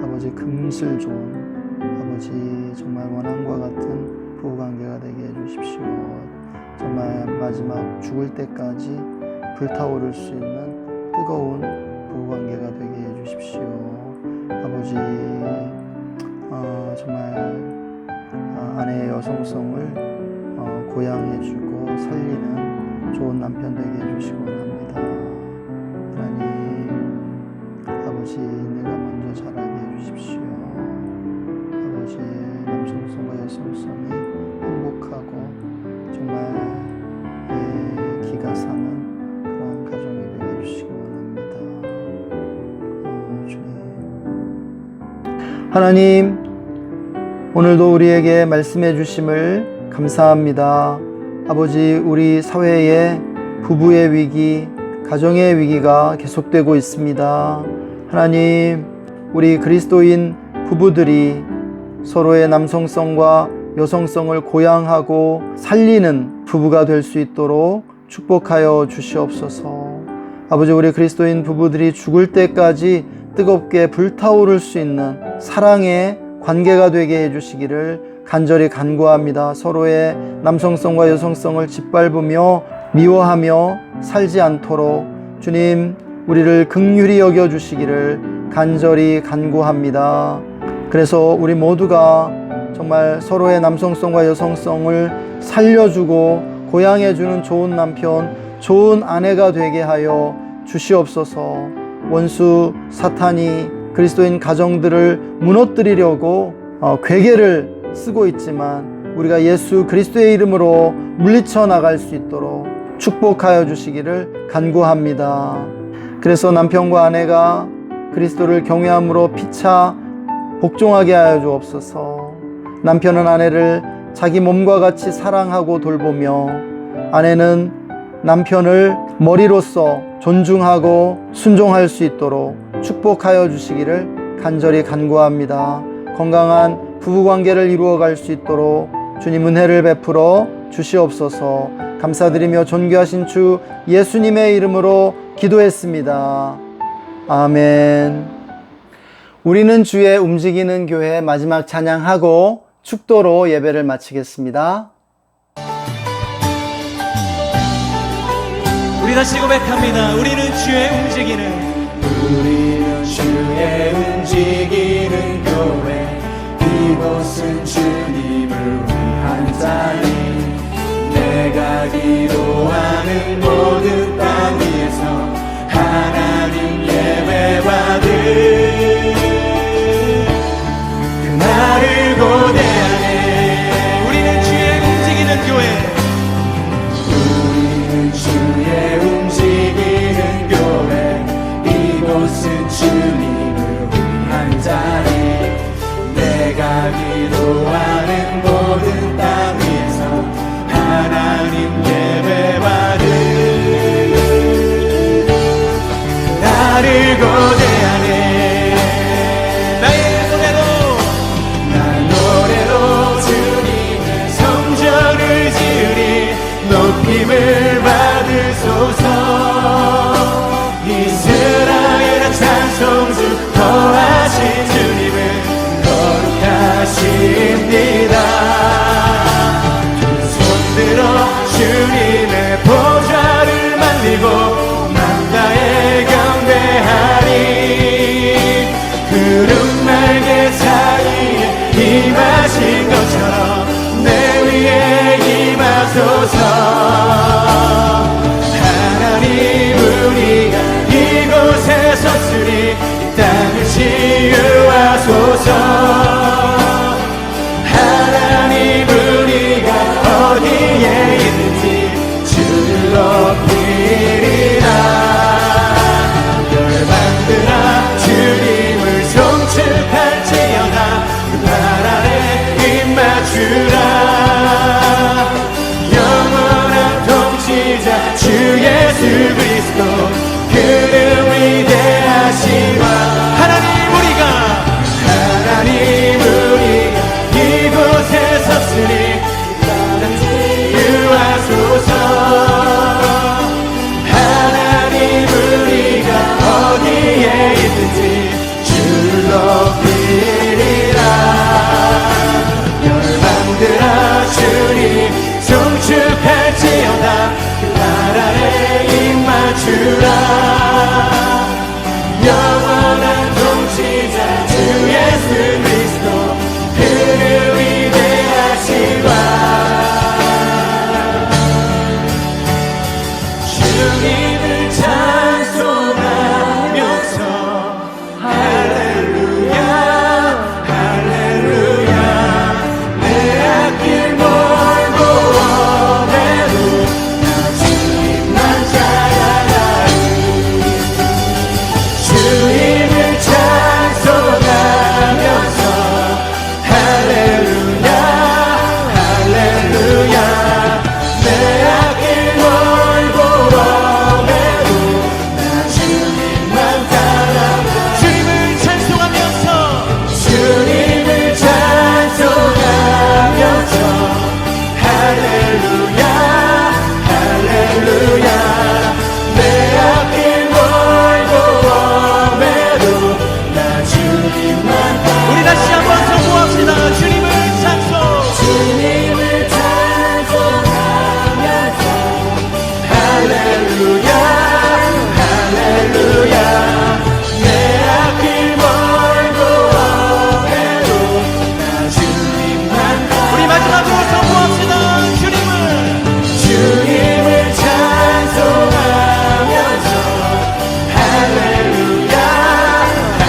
아버지 금슬 좋은 아버지 정말 원함과 같은 부부관계가 되게 해주십시오. 정말 마지막 죽을 때까지 불타오를 수 있는 뜨거운 부부관계가 되게 해주십시오. 아버지 정말 아내의 여성성을 고양해주고 살리는 좋은 남편 되게 해주시기 원합니다. 하나님 아버지, 내가 먼저 자라게 해주십시오. 아버지, 남성성과 여성성이 행복하고 정말 기가 사는 그런 가정이 되게 해주시기 원합니다. 주님, 하나님, 오늘도 우리에게 말씀해 주심을 감사합니다. 아버지, 우리 사회에 부부의 위기, 가정의 위기가 계속되고 있습니다. 하나님, 우리 그리스도인 부부들이 서로의 남성성과 여성성을 고양하고 살리는 부부가 될 수 있도록 축복하여 주시옵소서. 아버지, 우리 그리스도인 부부들이 죽을 때까지 뜨겁게 불타오를 수 있는 사랑의 관계가 되게 해주시기를 간절히 간구합니다. 서로의 남성성과 여성성을 짓밟으며 미워하며 살지 않도록 주님, 우리를 긍휼히 여겨주시기를 간절히 간구합니다. 그래서 우리 모두가 정말 서로의 남성성과 여성성을 살려주고 고양해주는 좋은 남편, 좋은 아내가 되게 하여 주시옵소서. 원수 사탄이 그리스도인 가정들을 무너뜨리려고 괴계를 쓰고 있지만 우리가 예수 그리스도의 이름으로 물리쳐 나갈 수 있도록 축복하여 주시기를 간구합니다. 그래서 남편과 아내가 그리스도를 경외함으로 피차 복종하게 하여 주옵소서. 남편은 아내를 자기 몸과 같이 사랑하고 돌보며 아내는 남편을 머리로서 존중하고 순종할 수 있도록 축복하여 주시기를 간절히 간구합니다. 건강한 부부관계를 이루어갈 수 있도록 주님 은혜를 베풀어 주시옵소서. 감사드리며 존귀하신 주 예수님의 이름으로 기도했습니다. 아멘. 우리는 주의 움직이는 교회 마지막 찬양하고 축도로 예배를 마치겠습니다.
우리 다시 고백합니다. 우리는 주의 움직이는 교회, 이곳은 주님을 위한 자리. 내가 기도하는 모든 땅 위에서 하나님 예배받을 그날을 고대하네. 우리는 주의 움직이는 교회, 주의 움직이는 교회, 이곳은 주님을 위한 자리. 내가 기도하는 모든 땅 위에서 하나님 예배받을 나를 고대하네. 난 노래로 주님의 성전을 지으리. 높임을 받으소서. 이스라엘의 찬송주 거하신 주님은 거룩하십니다. 두 손 들어 주님의 보좌를 만들고 만다에 경배하리. 구름 날개 사이에 임하신 것처럼 내 위에 임하소서. 하나님 우리가 이곳에 섰으니 이 땅을 치유하소서. 하나님 우리가 어디에 있는지 주를 높이리라. 열방들아 주님을 송축할지어다. 그발 아래 입 맞추라. 영원한 통치자 주 예수 그리스도, 그는 위대하시와. 하나님 우리가 이곳에 섰으니 유하소서. 하나님 우리가 어디에 있든지 주를 높이리라. 열방들아 주님 송축할지어다. 그발 아래 입 맞추라. 영원한 통치자 주 예수 그리스도, 그는 위대하시와. 주님을 찬송하면서 할렐루야 할렐루야. 내 앞길 멀고 엄해도 나 주님만 찬양하리. 주님을 찬송하면서 할렐루야 할렐루야. 내 앞길 멀고 엄해도 나 주님만 따라. 주님을 찬송하면서 주님을 찬송하면서 할렐루야 할렐루야. 내 앞길 멀고 엄해도 나 주님만 따라. 우리 다시 한번 성공합시다. 주님을 찬송하면서 할렐루야 할렐루야. 내 앞길 멀고 엄해도 나 주님만 따라. 우리 마지막으로 성공합시다. 주님을 찬송하면서 할렐루야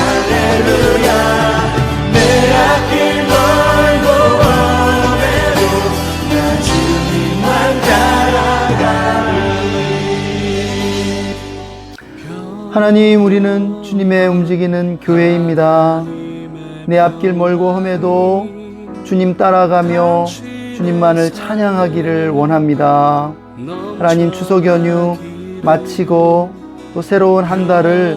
할렐루야. 내 앞길 멀고 엄해도 나 주님만 따라가리.
하나님, 우리는 주님의 움직이는 교회입니다. 내 앞길 멀고 험해도 주님 따라가며 주님만을 찬양하기를 원합니다. 하나님, 추석 연휴 마치고 또 새로운 한 달을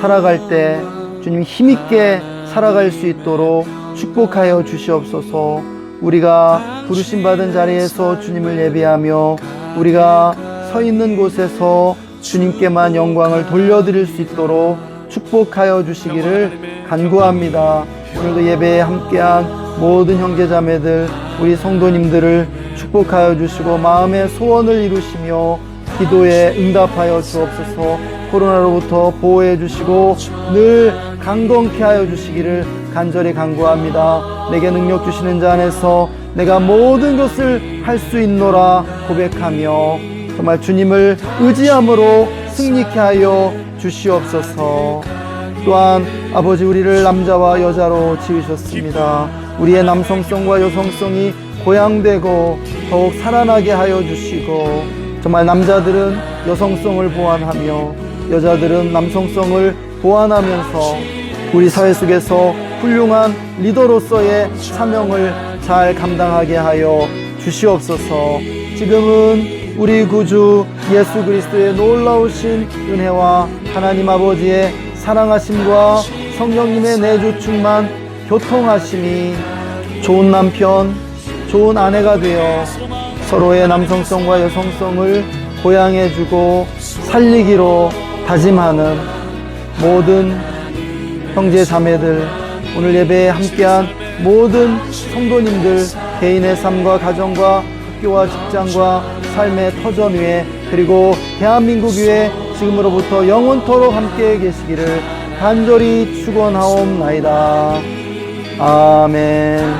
살아갈 때 주님 힘있게 살아갈 수 있도록 축복하여 주시옵소서. 우리가 부르심 받은 자리에서 주님을 예배하며 우리가 서 있는 곳에서 주님께만 영광을 돌려드릴 수 있도록 축복하여 주시기를 간구합니다. 오늘도 예배에 함께한 모든 형제자매들, 우리 성도님들을 축복하여 주시고 마음의 소원을 이루시며 기도에 응답하여 주옵소서. 코로나로부터 보호해 주시고 늘 강건케 하여 주시기를 간절히 간구합니다. 내게 능력 주시는 자 안에서 내가 모든 것을 할 수 있노라 고백하며 정말 주님을 의지함으로 승리케 하여 주시옵소서. 또한 아버지, 우리를 남자와 여자로 지으셨습니다. 우리의 남성성과 여성성이 고양되고 더욱 살아나게 하여 주시고, 정말 남자들은 여성성을 보완하며 여자들은 남성성을 보완하면서 우리 사회 속에서 훌륭한 리더로서의 사명을 잘 감당하게 하여 주시옵소서. 지금은 우리 구주 예수 그리스도의 놀라우신 은혜와 하나님 아버지의 사랑하심과 성령님의 내주 충만 교통하심이 좋은 남편, 좋은 아내가 되어 서로의 남성성과 여성성을 보양해주고 살리기로 다짐하는 모든 형제 자매들, 오늘 예배에 함께한 모든 성도님들, 개인의 삶과 가정과 학교와 직장과 삶의 터전 위에, 그리고 대한민국 위에 지금으로부터 영원토록 함께 계시기를 간절히 축원하옵나이다. 아멘.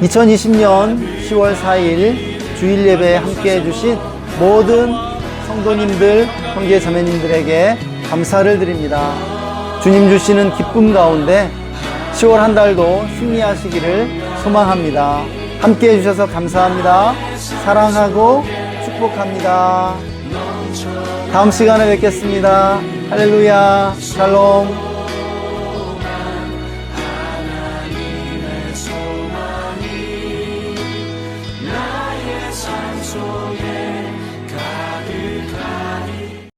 2020년 10월 4일 주일 예배에 함께 해주신 모든 성도님들, 형제 자매님들에게 감사를 드립니다. 주님 주시는 기쁨 가운데 10월 한 달도 승리하시기를 소망합니다. 함께 해주셔서 감사합니다. 사랑하고 축복합니다. 다음 시간에 뵙겠습니다. 할렐루야. 샬롬.